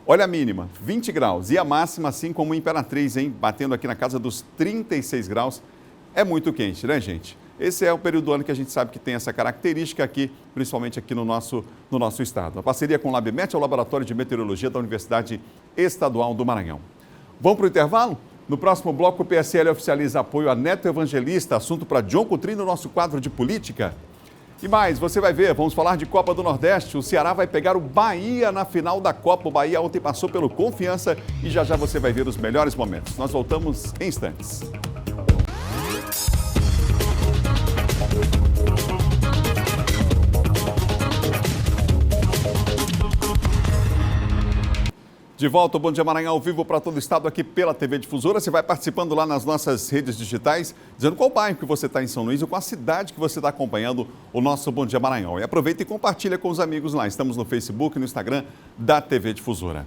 Olha a mínima, 20 graus e a máxima, assim como Imperatriz, hein? Batendo aqui na casa dos 36 graus. É muito quente, né, gente? Esse é o período do ano que a gente sabe que tem essa característica aqui, principalmente aqui no nosso estado. A parceria com o LabMet, é o Laboratório de Meteorologia da Universidade Estadual do Maranhão. Vamos para o intervalo? No próximo bloco, o PSL oficializa apoio a Neto Evangelista, assunto para John Coutrin no nosso quadro de política. E mais, você vai ver, vamos falar de Copa do Nordeste. O Ceará vai pegar o Bahia na final da Copa. O Bahia ontem passou pelo Confiança e já já você vai ver os melhores momentos. Nós voltamos em instantes. De volta, o Bom Dia Maranhão ao vivo para todo o estado aqui pela TV Difusora. Você vai participando lá nas nossas redes digitais, dizendo qual bairro que você está em São Luís ou qual a cidade que você está acompanhando o nosso Bom Dia Maranhão. E aproveita e compartilha com os amigos lá. Estamos no Facebook e no Instagram da TV Difusora.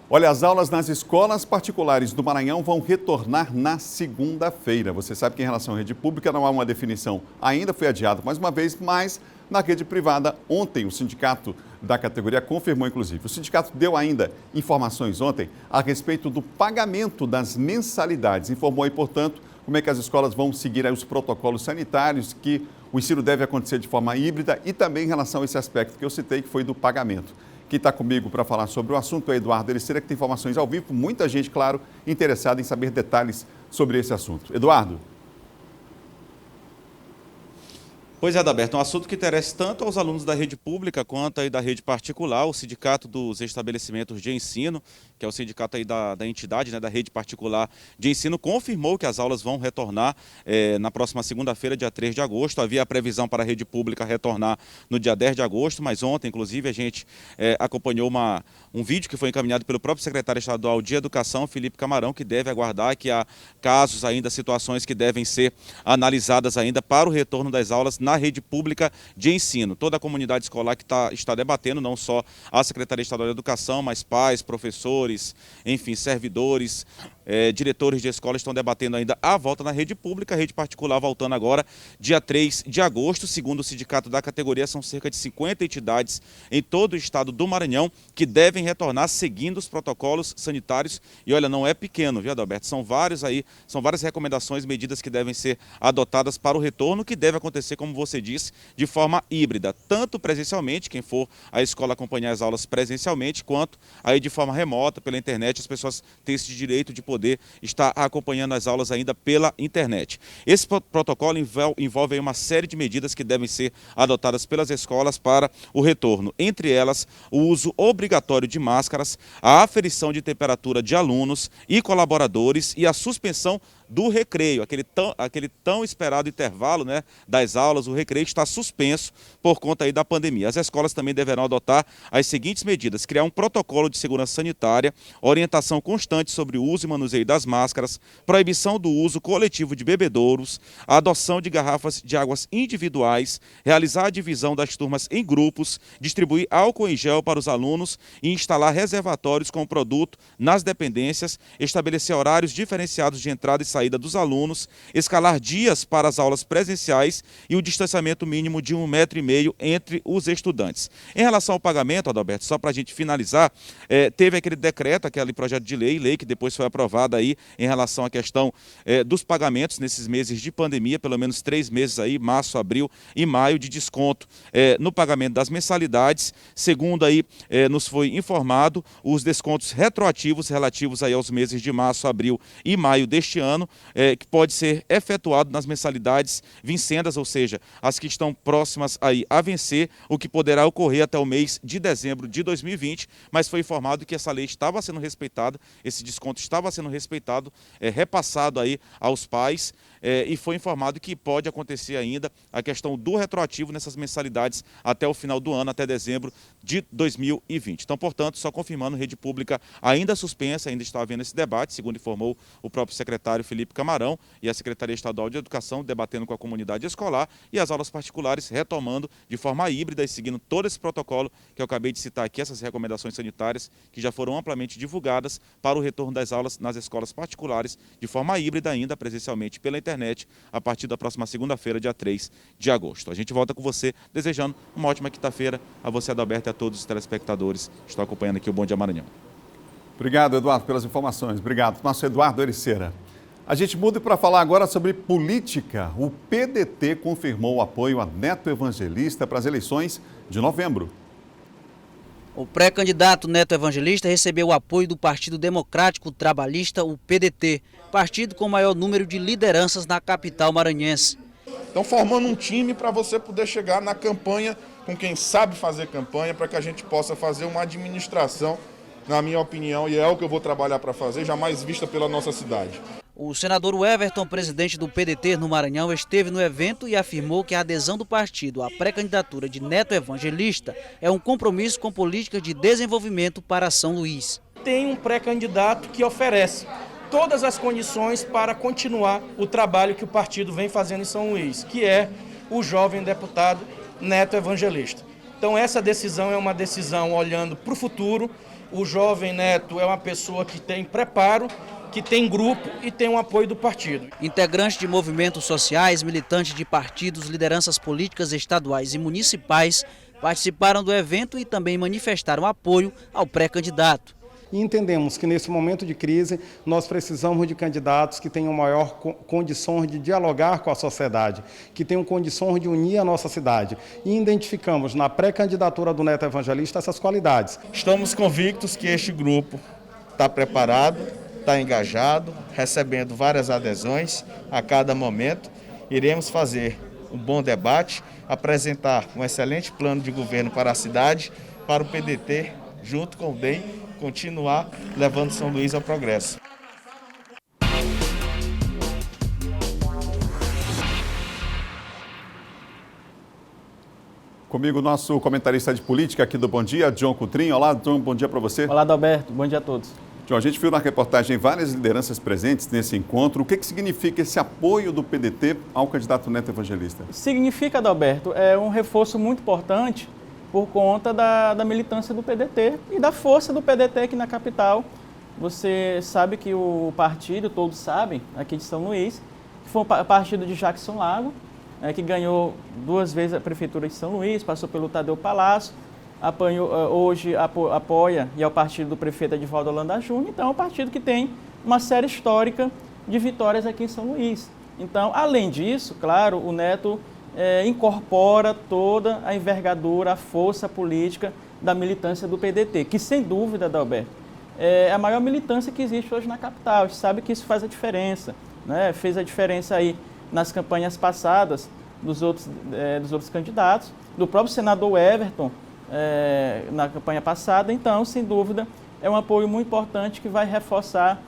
Olha, as aulas nas escolas particulares do Maranhão vão retornar na segunda-feira. Você sabe que em relação à rede pública não há uma definição. Ainda foi adiado mais uma vez, mas na rede privada, ontem o sindicato da categoria confirmou, inclusive. O sindicato deu ainda informações ontem a respeito do pagamento das mensalidades. Informou aí, portanto, como é que as escolas vão seguir aí os protocolos sanitários, que o ensino deve acontecer de forma híbrida e também em relação a esse aspecto que eu citei, que foi do pagamento. Quem está comigo para falar sobre o assunto é Eduardo Ericeira, que tem informações ao vivo. Muita gente, claro, interessada em saber detalhes sobre esse assunto. Eduardo. Pois é, Adalberto, um assunto que interessa tanto aos alunos da rede pública quanto aí da rede particular. O Sindicato dos Estabelecimentos de Ensino, que é o sindicato aí da entidade, né, da rede particular de ensino, confirmou que as aulas vão retornar na próxima segunda-feira, dia 3 de agosto. Havia a previsão para a rede pública retornar no dia 10 de agosto, mas ontem, inclusive, a gente acompanhou um vídeo que foi encaminhado pelo próprio secretário estadual de Educação, Felipe Camarão, que deve aguardar, que há casos ainda, situações que devem ser analisadas ainda para o retorno das aulas na rede pública de ensino. Toda a comunidade escolar que está debatendo, não só a Secretaria Estadual de Educação, mas pais, professores, enfim, servidores, diretores de escola estão debatendo ainda a volta na rede pública, a rede particular voltando agora dia 3 de agosto. Segundo o sindicato da categoria, são cerca de 50 entidades em todo o estado do Maranhão que devem retornar seguindo os protocolos sanitários. E olha, não é pequeno, viu, Adalberto? São várias recomendações, medidas que devem ser adotadas para o retorno, que deve acontecer, como você disse, de forma híbrida, tanto presencialmente, quem for à escola acompanhar as aulas presencialmente, quanto aí de forma remota, pela internet. As pessoas têm esse direito de poder estar acompanhando as aulas ainda pela internet. Esse protocolo envolve aí uma série de medidas que devem ser adotadas pelas escolas para o retorno. Entre elas, o uso obrigatório de máscaras, a aferição de temperatura de alunos e colaboradores e a suspensão do recreio, aquele tão esperado intervalo, né, das aulas. O recreio está suspenso por conta aí da pandemia. As escolas também deverão adotar as seguintes medidas: criar um protocolo de segurança sanitária, orientação constante sobre o uso e manuseio das máscaras, proibição do uso coletivo de bebedouros, a adoção de garrafas de águas individuais, realizar a divisão das turmas em grupos, distribuir álcool em gel para os alunos e instalar reservatórios com o produto nas dependências, estabelecer horários diferenciados de entrada e saída dos alunos, escalar dias para as aulas presenciais e o distanciamento mínimo de 1,5 metro entre os estudantes. Em relação ao pagamento, Adalberto, só para a gente finalizar, teve aquele decreto, aquele projeto de lei que depois foi aprovado aí em relação à questão dos pagamentos nesses meses de pandemia, pelo menos 3 meses aí, março, abril e maio, de desconto no pagamento das mensalidades. Segundo aí nos foi informado, os descontos retroativos relativos aí aos meses de março, abril e maio deste ano, que pode ser efetuado nas mensalidades vincendas, ou seja, as que estão próximas aí a vencer, o que poderá ocorrer até o mês de dezembro de 2020, mas foi informado que essa lei estava sendo respeitada, esse desconto estava sendo respeitado, repassado aí aos pais, e foi informado que pode acontecer ainda a questão do retroativo nessas mensalidades até o final do ano, até dezembro de 2020. Então, portanto, só confirmando, rede pública ainda suspensa, ainda está havendo esse debate, segundo informou o próprio secretário Felipe Camarão, e a Secretaria Estadual de Educação debatendo com a comunidade escolar, e as aulas particulares retomando de forma híbrida e seguindo todo esse protocolo que eu acabei de citar aqui, essas recomendações sanitárias que já foram amplamente divulgadas para o retorno das aulas nas escolas particulares de forma híbrida, ainda presencialmente pela internet, a partir da próxima segunda-feira, dia 3 de agosto. A gente volta com você, desejando uma ótima quinta-feira a você, Adalberto, e a todos os telespectadores que estão acompanhando aqui o Bom Dia Maranhão. Obrigado, Eduardo, pelas informações. Obrigado. Nosso Eduardo Ericeira. A gente muda para falar agora sobre política. O PDT confirmou o apoio a Neto Evangelista para as eleições de novembro. O pré-candidato Neto Evangelista recebeu o apoio do Partido Democrático Trabalhista, o PDT, partido com o maior número de lideranças na capital maranhense. Então, formando um time para você poder chegar na campanha com quem sabe fazer campanha, para que a gente possa fazer uma administração, na minha opinião, e é o que eu vou trabalhar para fazer, jamais vista pela nossa cidade. O senador Everton, presidente do PDT no Maranhão, esteve no evento e afirmou que a adesão do partido à pré-candidatura de Neto Evangelista é um compromisso com políticas de desenvolvimento para São Luís. tem um pré-candidato que oferece todas as condições para continuar o trabalho que o partido vem fazendo em São Luís, que é o jovem deputado Neto Evangelista. Então essa decisão é uma decisão olhando para o futuro. O jovem Neto é uma pessoa que tem preparo, que tem grupo e tem um apoio do partido. Integrantes de movimentos sociais, militantes de partidos, lideranças políticas estaduais e municipais participaram do evento e também manifestaram apoio ao pré-candidato. E entendemos que nesse momento de crise nós precisamos de candidatos que tenham maior condições de dialogar com a sociedade, que tenham condições de unir a nossa cidade. E identificamos na pré-candidatura do Neto Evangelista essas qualidades. Estamos convictos que este grupo está preparado, está engajado, recebendo várias adesões a cada momento. Iremos fazer um bom debate, apresentar um excelente plano de governo para a cidade, para o PDT, junto com o DEM, continuar levando São Luís ao progresso. Comigo, nosso comentarista de política aqui do Bom Dia, John Coutrinho. Olá, John, bom dia para você. Olá, Adalberto, bom dia a todos. John, a gente viu na reportagem várias lideranças presentes nesse encontro. O que significa esse apoio do PDT ao candidato Neto Evangelista? Significa, Adalberto, é um reforço muito importante por conta da militância do PDT e da força do PDT aqui na capital. Você sabe que o partido, todos sabem, aqui de São Luís, que foi o partido de Jackson Lago, que ganhou 2 vezes a prefeitura de São Luís, passou pelo Tadeu Palácio, hoje apoia e é o partido do prefeito Edivaldo Holanda Júnior. Então é um partido que tem uma série histórica de vitórias aqui em São Luís. Então, além disso, claro, o Neto incorpora toda a envergadura, a força política da militância do PDT, que sem dúvida, Adalberto, é a maior militância que existe hoje na capital. A gente sabe que isso faz a diferença, né? Fez a diferença aí nas campanhas passadas dos outros candidatos, do próprio senador Everton na campanha passada. Então, sem dúvida, é um apoio muito importante que vai reforçar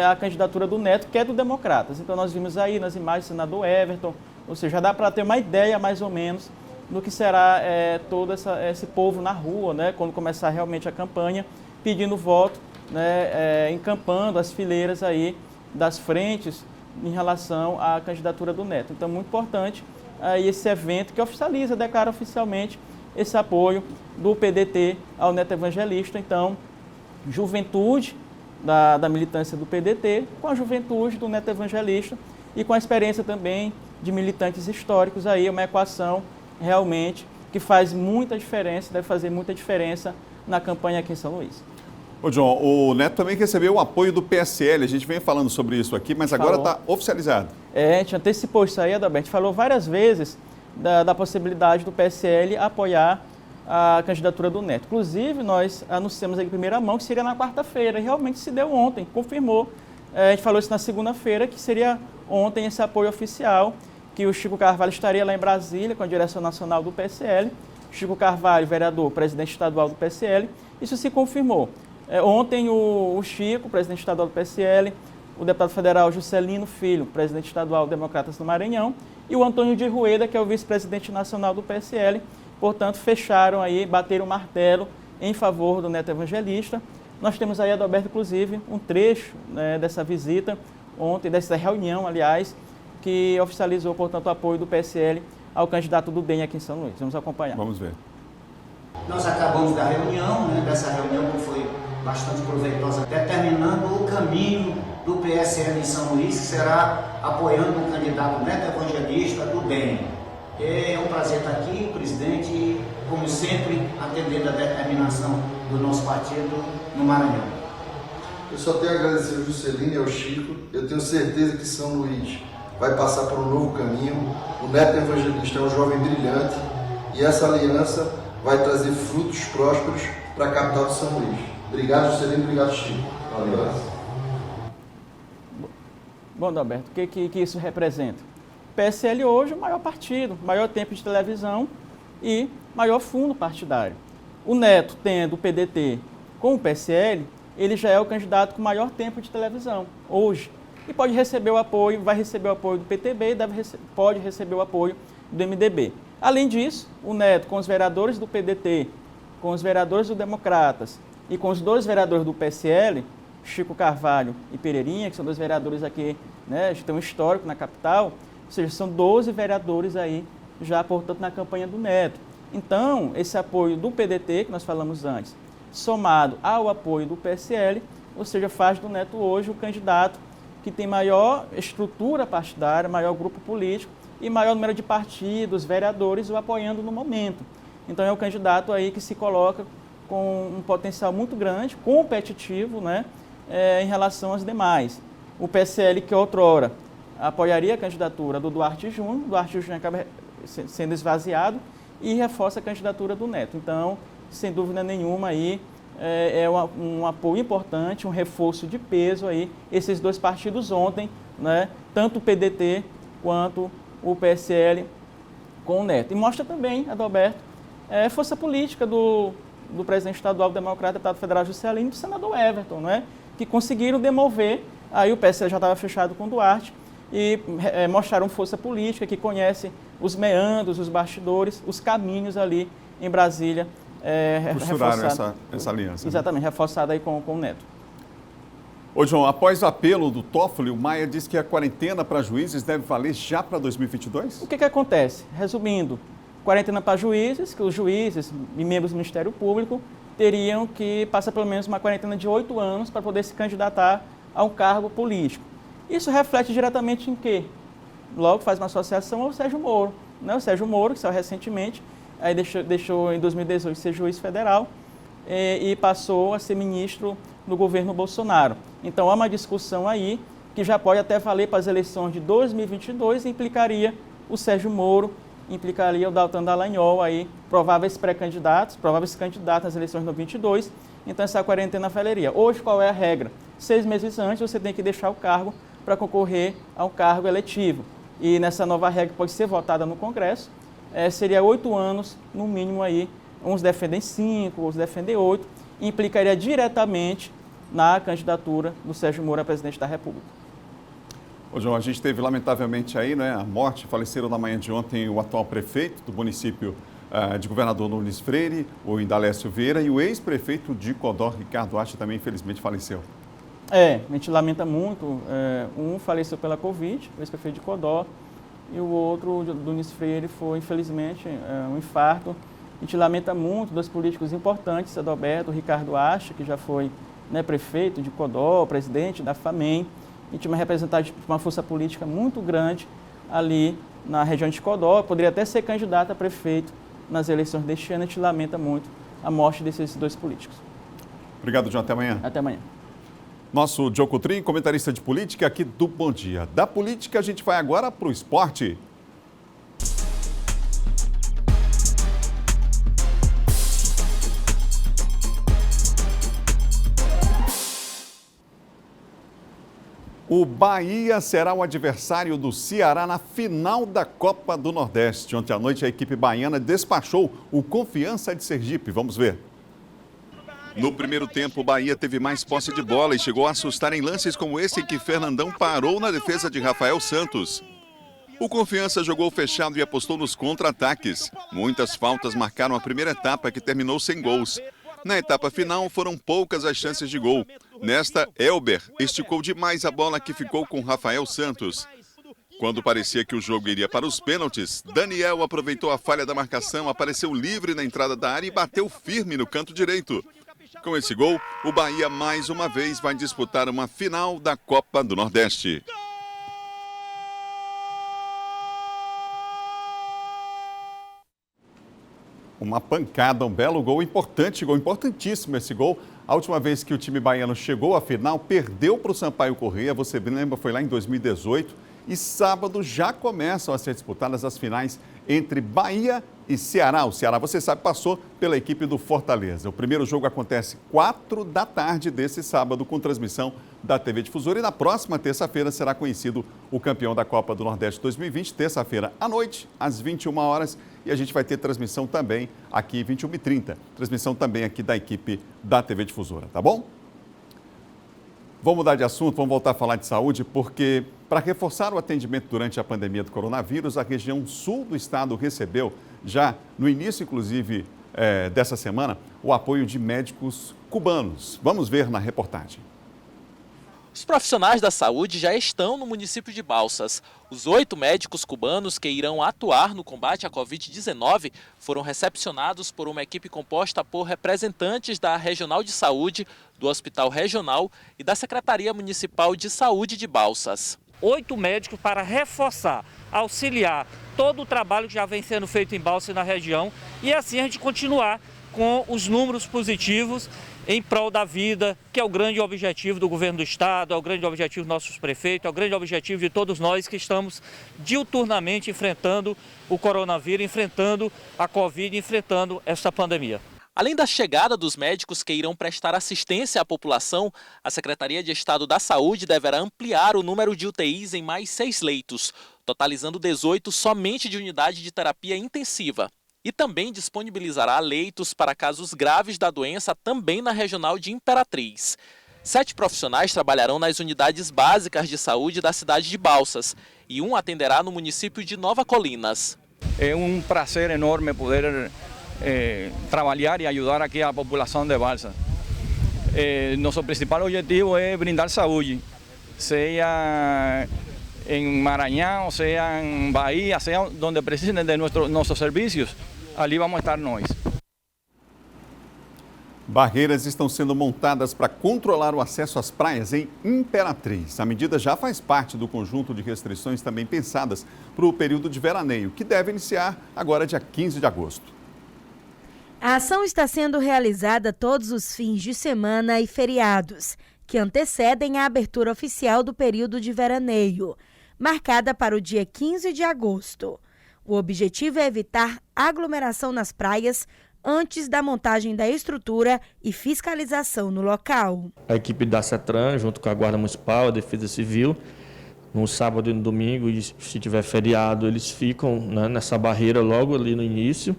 a candidatura do Neto, que é do Democratas. Então, nós vimos aí nas imagens o senador Everton. Ou seja, já dá para ter uma ideia, mais ou menos, do que será todo esse povo na rua, né, quando começar realmente a campanha, pedindo voto, né, encampando as fileiras aí das frentes em relação à candidatura do Neto. Então, muito importante esse evento que oficializa, declara oficialmente esse apoio do PDT ao Neto Evangelista. Então, juventude da militância do PDT com a juventude do Neto Evangelista e com a experiência também de militantes históricos, aí é uma equação realmente que faz muita diferença, deve fazer muita diferença na campanha aqui em São Luís. Ô John, o Neto também recebeu o apoio do PSL, a gente vem falando sobre isso aqui, mas agora está oficializado. A gente antecipou isso aí, Adalberto, a gente falou várias vezes da possibilidade do PSL apoiar a candidatura do Neto. Inclusive, nós anunciamos aí em primeira mão que seria na quarta-feira, e realmente se deu ontem, confirmou. A gente falou isso na segunda-feira, que seria ontem esse apoio oficial, que o Chico Carvalho estaria lá em Brasília com a direção nacional do PSL. Chico Carvalho, vereador, presidente estadual do PSL, isso se confirmou. Ontem o Chico, presidente estadual do PSL, o deputado federal Juscelino Filho, presidente estadual Democratas do Maranhão, e o Antônio de Rueda, que é o vice-presidente nacional do PSL, portanto, fecharam aí, bateram o martelo em favor do Neto Evangelista. Nós temos aí, Adalberto, inclusive, um trecho, né, dessa visita, ontem, dessa reunião, aliás, que oficializou, portanto, o apoio do PSL ao candidato do DEM aqui em São Luís. Vamos acompanhar. Vamos ver. Nós acabamos da reunião, né, dessa reunião que foi bastante proveitosa, determinando o caminho do PSL em São Luís, que será apoiando o candidato Neto Evangelista do DEM. É um prazer estar aqui, presidente, como sempre, atendendo a determinação do nosso partido no Maranhão. Eu só tenho a agradecer ao Juscelino e ao Chico. Eu tenho certeza que São Luís vai passar por um novo caminho. O Neto Evangelista é um jovem brilhante e essa aliança vai trazer frutos prósperos para a capital de São Luís. Obrigado, Juscelino, obrigado, Chico. Valeu. Bom, Adalberto, o que isso representa? O PSL hoje é o maior partido, maior tempo de televisão e maior fundo partidário. O Neto, tendo o PDT com o PSL, ele já é o candidato com maior tempo de televisão, hoje. E pode receber o apoio, vai receber o apoio do PTB e pode receber o apoio do MDB. Além disso, o Neto, com os vereadores do PDT, com os vereadores do Democratas e com os 2 vereadores do PSL, Chico Carvalho e Pereirinha, que são 2 vereadores aqui, né, a gente tem um histórico na capital, ou seja, são 12 vereadores aí já, portanto, na campanha do Neto. Então, esse apoio do PDT, que nós falamos antes, somado ao apoio do PSL, ou seja, faz do Neto hoje o candidato que tem maior estrutura partidária, maior grupo político e maior número de partidos, vereadores o apoiando no momento. Então, é um candidato aí que se coloca com um potencial muito grande, competitivo, né, em relação aos demais. O PSL, que outrora apoiaria a candidatura do Duarte Júnior, Duarte Júnior acaba sendo esvaziado e reforça a candidatura do Neto. Então, sem dúvida nenhuma, aí é um apoio importante, um reforço de peso aí, esses 2 partidos ontem, né, tanto o PDT quanto o PSL com o Neto. E mostra também, Adalberto, força política do presidente estadual democrata, deputado federal Juscelino e do senador Everton, né, que conseguiram demover, aí o PSL já estava fechado com o Duarte, e mostraram força política, que conhece os meandros, os bastidores, os caminhos ali em Brasília. Costuraram essa aliança. Exatamente, né? Reforçada aí com o Neto. Ô, João, após o apelo do Toffoli, o Maia disse que a quarentena para juízes deve valer já para 2022? O que acontece? Resumindo, quarentena para juízes, que os juízes e membros do Ministério Público teriam que passar pelo menos uma quarentena de 8 anos para poder se candidatar a um cargo político. Isso reflete diretamente em quê? Logo faz uma associação ao Sérgio Moro. Né? O Sérgio Moro, que saiu recentemente, aí deixou em 2018 ser juiz federal e passou a ser ministro do governo Bolsonaro. Então há uma discussão aí que já pode até valer para as eleições de 2022 e implicaria o Sérgio Moro, implicaria o Deltan Dallagnol, aí, prováveis candidatos nas eleições de 2022. Então essa quarentena valeria. Hoje qual é a regra? 6 meses antes você tem que deixar o cargo para concorrer ao cargo eletivo. E nessa nova regra que pode ser votada no Congresso, seria 8 anos, no mínimo aí, uns defendem 5, outros defendem 8, e implicaria diretamente na candidatura do Sérgio Moro a presidente da República. Ô, João, a gente teve lamentavelmente aí, né, a morte, faleceram na manhã de ontem o atual prefeito do município de Governador Nunes Freire, o Indalécio Vieira, e o ex-prefeito de Codó, Ricardo Acha, também infelizmente faleceu. A gente lamenta muito, um faleceu pela Covid, o ex-prefeito de Codó, e o outro, do Nunes Freire, foi infelizmente um infarto. A gente lamenta muito 2 políticos importantes, Adalberto, o Ricardo Acha, que já foi, né, prefeito de Codó, presidente da FAMEM, e tinha uma representante de uma força política muito grande ali na região de Codó, poderia até ser candidato a prefeito nas eleições deste ano. A gente lamenta muito a morte desses 2 políticos. Obrigado, João. Até amanhã. Até amanhã. Nosso Diogo Coutrin, comentarista de política aqui do Bom Dia. Da política, a gente vai agora para o esporte. O Bahia será o adversário do Ceará na final da Copa do Nordeste. Ontem à noite, a equipe baiana despachou o Confiança de Sergipe. Vamos ver. No primeiro tempo, o Bahia teve mais posse de bola e chegou a assustar em lances como esse em que Fernandão parou na defesa de Rafael Santos. O Confiança jogou fechado e apostou nos contra-ataques. Muitas faltas marcaram a primeira etapa, que terminou sem gols. Na etapa final, foram poucas as chances de gol. Nesta, Elber esticou demais a bola, que ficou com Rafael Santos. Quando parecia que o jogo iria para os pênaltis, Daniel aproveitou a falha da marcação, apareceu livre na entrada da área e bateu firme no canto direito. Com esse gol, o Bahia mais uma vez vai disputar uma final da Copa do Nordeste. Uma pancada, um belo gol, importantíssimo esse gol. A última vez que o time baiano chegou à final, perdeu para o Sampaio Corrêa, você lembra, foi lá em 2018. E sábado já começam a ser disputadas as finais entre Bahia e Ceará. O Ceará, você sabe, passou pela equipe do Fortaleza. O primeiro jogo acontece 4 da tarde desse sábado, com transmissão da TV Difusora. E na próxima terça-feira será conhecido o campeão da Copa do Nordeste 2020, terça-feira à noite, às 21 horas. E a gente vai ter transmissão também aqui, 21h30. Transmissão também aqui da equipe da TV Difusora, tá bom? Vamos mudar de assunto, vamos voltar a falar de saúde, porque para reforçar o atendimento durante a pandemia do coronavírus, a região sul do estado recebeu, já no início, inclusive, dessa semana, o apoio de médicos cubanos. Vamos ver na reportagem. Os profissionais da saúde já estão no município de Balsas. Os 8 médicos cubanos que irão atuar no combate à Covid-19 foram recepcionados por uma equipe composta por representantes da Regional de Saúde, do Hospital Regional e da Secretaria Municipal de Saúde de Balsas. 8 médicos para reforçar, auxiliar todo o trabalho que já vem sendo feito em Balsas e na região e assim a gente continuar com os números positivos em prol da vida, que é o grande objetivo do governo do estado, é o grande objetivo dos nossos prefeitos, é o grande objetivo de todos nós que estamos diuturnamente enfrentando o coronavírus, enfrentando a Covid, enfrentando esta pandemia. Além da chegada dos médicos que irão prestar assistência à população, a Secretaria de Estado da Saúde deverá ampliar o número de UTIs em mais 6 leitos, totalizando 18 somente de unidade de terapia intensiva. E também disponibilizará leitos para casos graves da doença também na Regional de Imperatriz. 7 profissionais trabalharão nas unidades básicas de saúde da cidade de Balsas e um atenderá no município de Nova Colinas. É um prazer enorme poder trabalhar e ajudar aqui a população de Balsas. Nosso principal objetivo é brindar saúde, seja em Maranhão, seja em Bahia, seja onde precisem de nossos serviços. Ali vamos estar nós. Barreiras estão sendo montadas para controlar o acesso às praias em Imperatriz. A medida já faz parte do conjunto de restrições também pensadas para o período de veraneio, que deve iniciar agora dia 15 de agosto. A ação está sendo realizada todos os fins de semana e feriados, que antecedem a abertura oficial do período de veraneio, marcada para o dia 15 de agosto. O objetivo é evitar aglomeração nas praias antes da montagem da estrutura e fiscalização no local. A equipe da CETRAN, junto com a Guarda Municipal, a Defesa Civil, no sábado e no domingo, e se tiver feriado, eles ficam, né, nessa barreira logo ali no início,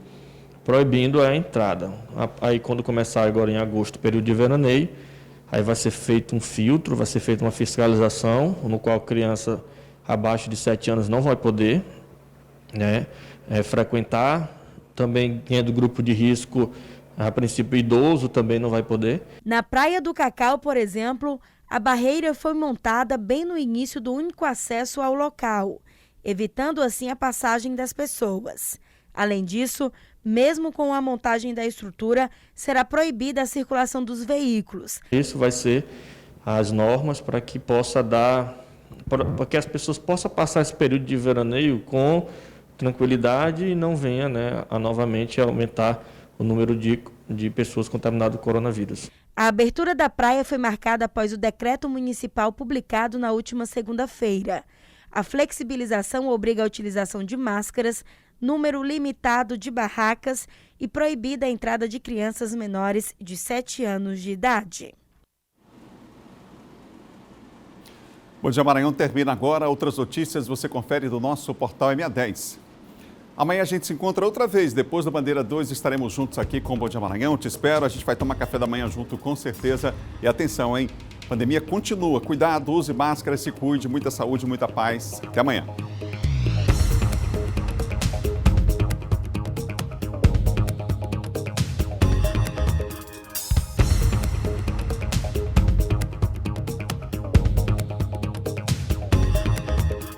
proibindo a entrada. Aí quando começar agora em agosto, o período de veraneio, aí vai ser feito um filtro, vai ser feita uma fiscalização, no qual criança abaixo de 7 anos não vai poder, né, frequentar. Também quem é do grupo de risco, a princípio idoso, também não vai poder. Na Praia do Cacau, por exemplo, a barreira foi montada bem no início do único acesso ao local, evitando assim a passagem das pessoas. Além disso, mesmo com a montagem da estrutura, será proibida a circulação dos veículos. Isso vai ser as normas para que possa para que as pessoas possam passar esse período de veraneio com tranquilidade e não venha, né, a novamente aumentar o número de pessoas contaminadas com coronavírus. A abertura da praia foi marcada após o decreto municipal publicado na última segunda-feira. A flexibilização obriga a utilização de máscaras, número limitado de barracas e proibida a entrada de crianças menores de 7 anos de idade. Bom Dia Maranhão termina agora. Outras notícias você confere do nosso portal MA10. Amanhã a gente se encontra outra vez. Depois da Bandeira 2 estaremos juntos aqui com o Bom Dia Maranhão. Te espero. A gente vai tomar café da manhã junto com certeza. E atenção, hein? A pandemia continua. Cuidado, use máscara, se cuide. Muita saúde, muita paz. Até amanhã.